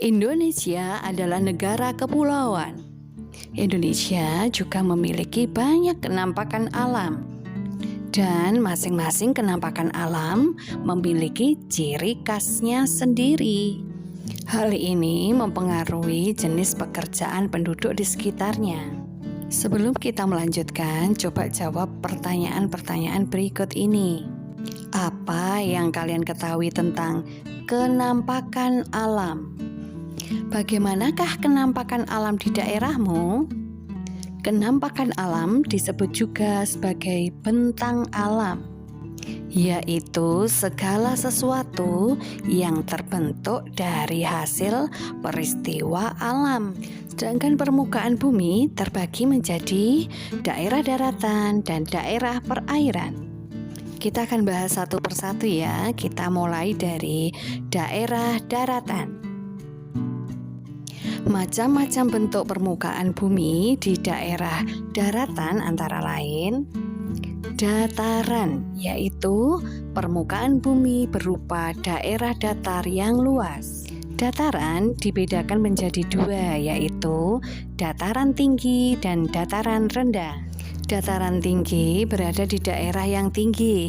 Indonesia adalah negara kepulauan. Indonesia juga memiliki banyak kenampakan alam. Dan masing-masing kenampakan alam memiliki ciri khasnya sendiri. Hal ini mempengaruhi jenis pekerjaan penduduk di sekitarnya. Sebelum kita melanjutkan, coba jawab pertanyaan-pertanyaan berikut ini. Apa yang kalian ketahui tentang kenampakan alam? Bagaimanakah kenampakan alam di daerahmu? Kenampakan alam disebut juga sebagai bentang alam, yaitu segala sesuatu yang terbentuk dari hasil peristiwa alam. Sedangkan permukaan bumi terbagi menjadi daerah daratan dan daerah perairan. Kita akan bahas satu persatu ya. Kita mulai dari daerah daratan. Macam-macam bentuk permukaan bumi di daerah daratan antara lain dataran, yaitu permukaan bumi berupa daerah datar yang luas. Dataran dibedakan menjadi dua, yaitu dataran tinggi dan dataran rendah. Dataran tinggi berada di daerah yang tinggi.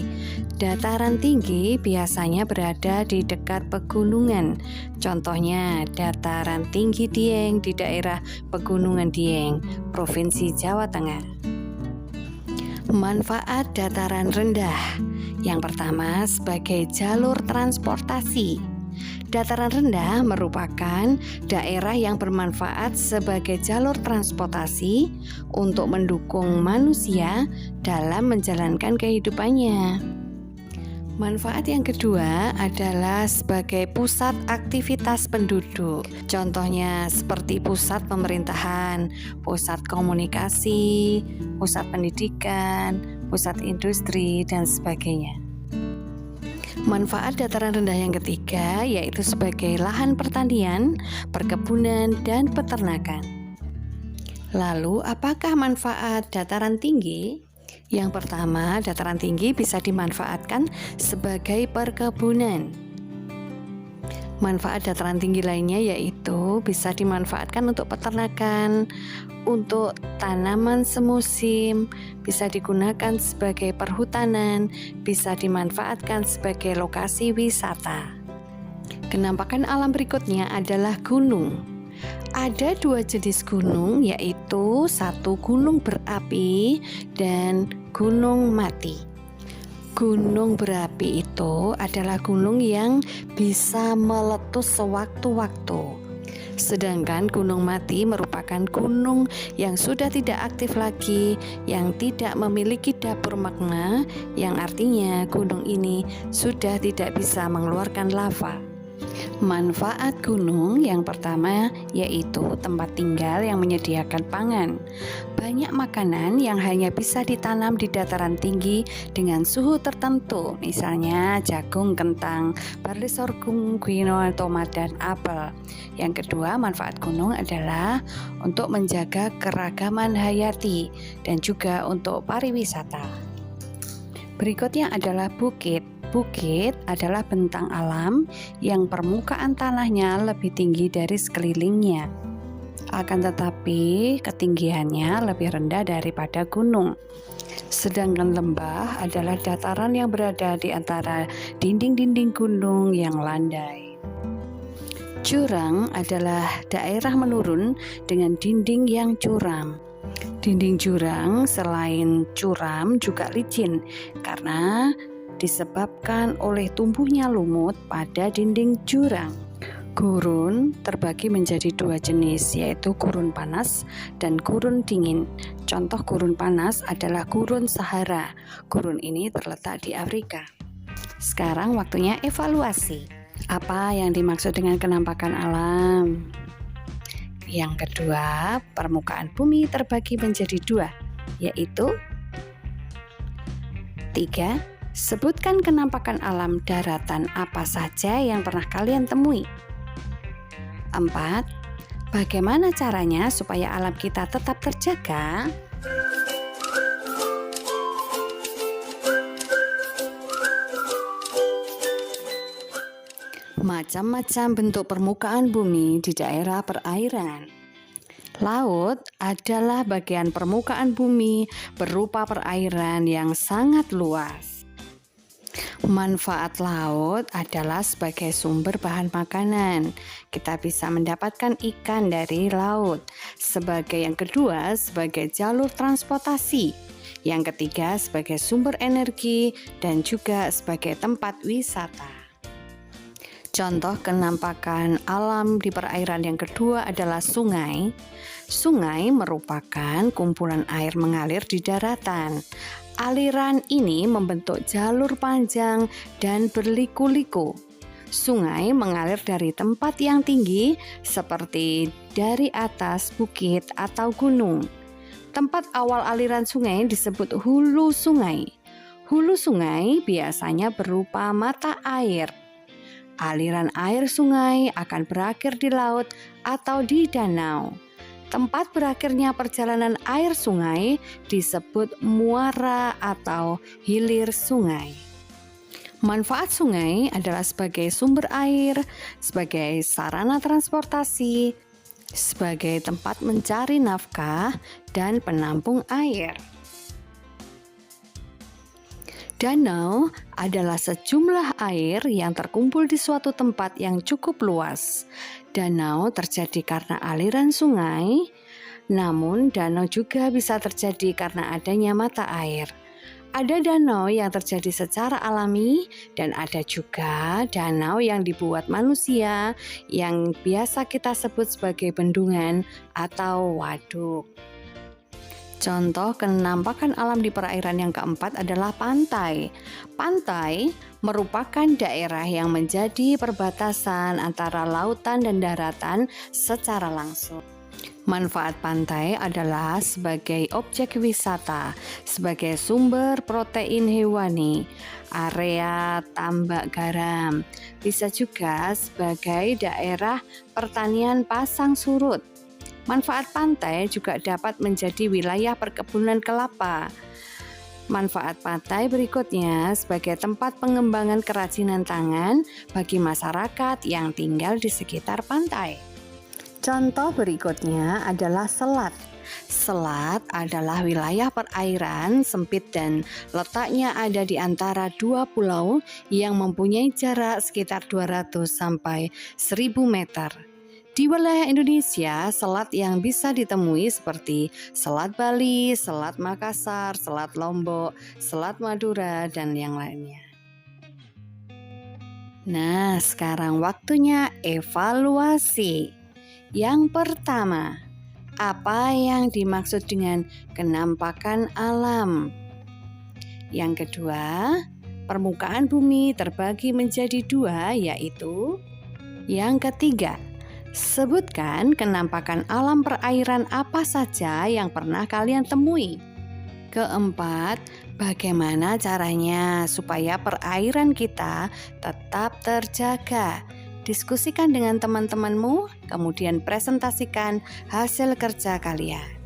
Dataran tinggi biasanya berada di dekat pegunungan. Contohnya, dataran tinggi Dieng di daerah Pegunungan Dieng, Provinsi Jawa Tengah. Manfaat dataran rendah. Yang pertama, sebagai jalur transportasi. Dataran rendah merupakan daerah yang bermanfaat sebagai jalur transportasi untuk mendukung manusia dalam menjalankan kehidupannya. Manfaat yang kedua adalah sebagai pusat aktivitas penduduk. Contohnya seperti pusat pemerintahan, pusat komunikasi, pusat pendidikan, pusat industri, dan sebagainya. Manfaat dataran rendah yang ketiga yaitu sebagai lahan pertanian, perkebunan, dan peternakan. Lalu, apakah manfaat dataran tinggi? Yang pertama, dataran tinggi bisa dimanfaatkan sebagai perkebunan. Manfaat dataran tinggi lainnya yaitu bisa dimanfaatkan untuk peternakan, untuk tanaman semusim, bisa digunakan sebagai perhutanan, bisa dimanfaatkan sebagai lokasi wisata. Kenampakan alam berikutnya adalah gunung. Ada dua jenis gunung, yaitu satu gunung berapi dan gunung mati. Gunung berapi itu adalah gunung yang bisa meletus sewaktu-waktu. Sedangkan gunung mati merupakan gunung yang sudah tidak aktif lagi, yang tidak memiliki dapur magma, yang artinya gunung ini sudah tidak bisa mengeluarkan lava. Manfaat gunung yang pertama yaitu tempat tinggal yang menyediakan pangan. Banyak makanan yang hanya bisa ditanam di dataran tinggi dengan suhu tertentu, misalnya jagung, kentang, barley, sorghum, quinoa, tomat, dan apel. Yang kedua, manfaat gunung adalah untuk menjaga keragaman hayati dan juga untuk pariwisata. Berikutnya adalah bukit. Bukit adalah bentang alam yang permukaan tanahnya lebih tinggi dari sekelilingnya. Akan tetapi ketinggiannya lebih rendah daripada gunung. Sedangkan lembah adalah dataran yang berada di antara dinding-dinding gunung yang landai. Jurang adalah daerah menurun dengan dinding yang curam. Dinding jurang selain curam juga licin karena disebabkan oleh tumbuhnya lumut pada dinding jurang. Gurun terbagi menjadi dua jenis, yaitu gurun panas dan gurun dingin. Contoh gurun panas adalah gurun Sahara. Gurun ini terletak di Afrika. Sekarang waktunya evaluasi. Apa yang dimaksud dengan kenampakan alam? Yang kedua, permukaan bumi terbagi menjadi dua, yaitu 3. Sebutkan kenampakan alam daratan apa saja yang pernah kalian temui. 4. Bagaimana caranya supaya alam kita tetap terjaga? Macam-macam bentuk permukaan bumi di daerah perairan. Laut adalah bagian permukaan bumi berupa perairan yang sangat luas. Manfaat laut adalah sebagai sumber bahan makanan. Kita bisa mendapatkan ikan dari laut. Sebagai yang kedua, sebagai jalur transportasi. Yang ketiga, sebagai sumber energi dan juga sebagai tempat wisata. Contoh kenampakan alam di perairan yang kedua adalah sungai. Sungai merupakan kumpulan air mengalir di daratan. Aliran ini membentuk jalur panjang dan berliku-liku. Sungai mengalir dari tempat yang tinggi seperti dari atas bukit atau gunung. Tempat awal aliran sungai disebut hulu sungai. Hulu sungai biasanya berupa mata air. Aliran air sungai akan berakhir di laut atau di danau. Tempat berakhirnya perjalanan air sungai disebut muara atau hilir sungai. Manfaat sungai adalah sebagai sumber air, sebagai sarana transportasi, sebagai tempat mencari nafkah, dan penampung air. Danau adalah sejumlah air yang terkumpul di suatu tempat yang cukup luas. Danau terjadi karena aliran sungai, namun danau juga bisa terjadi karena adanya mata air. Ada danau yang terjadi secara alami dan ada juga danau yang dibuat manusia yang biasa kita sebut sebagai bendungan atau waduk. Contoh kenampakan alam di perairan yang keempat adalah pantai. Pantai merupakan daerah yang menjadi perbatasan antara lautan dan daratan secara langsung. Manfaat pantai adalah sebagai objek wisata, sebagai sumber protein hewani, area tambak garam, bisa juga sebagai daerah pertanian pasang surut. Manfaat pantai juga dapat menjadi wilayah perkebunan kelapa. Manfaat pantai berikutnya sebagai tempat pengembangan kerajinan tangan bagi masyarakat yang tinggal di sekitar pantai. Contoh berikutnya adalah selat. Selat adalah wilayah perairan sempit dan letaknya ada di antara dua pulau yang mempunyai jarak sekitar 200 sampai 1000 meter. Di wilayah Indonesia, selat yang bisa ditemui seperti Selat Bali, Selat Makassar, Selat Lombok, Selat Madura, dan yang lainnya. Nah, sekarang waktunya evaluasi. Yang pertama, apa yang dimaksud dengan kenampakan alam? Yang kedua, permukaan bumi terbagi menjadi dua, yaitu yang ketiga, sebutkan kenampakan alam perairan apa saja yang pernah kalian temui. Keempat, bagaimana caranya supaya perairan kita tetap terjaga? Diskusikan dengan teman-temanmu, kemudian presentasikan hasil kerja kalian.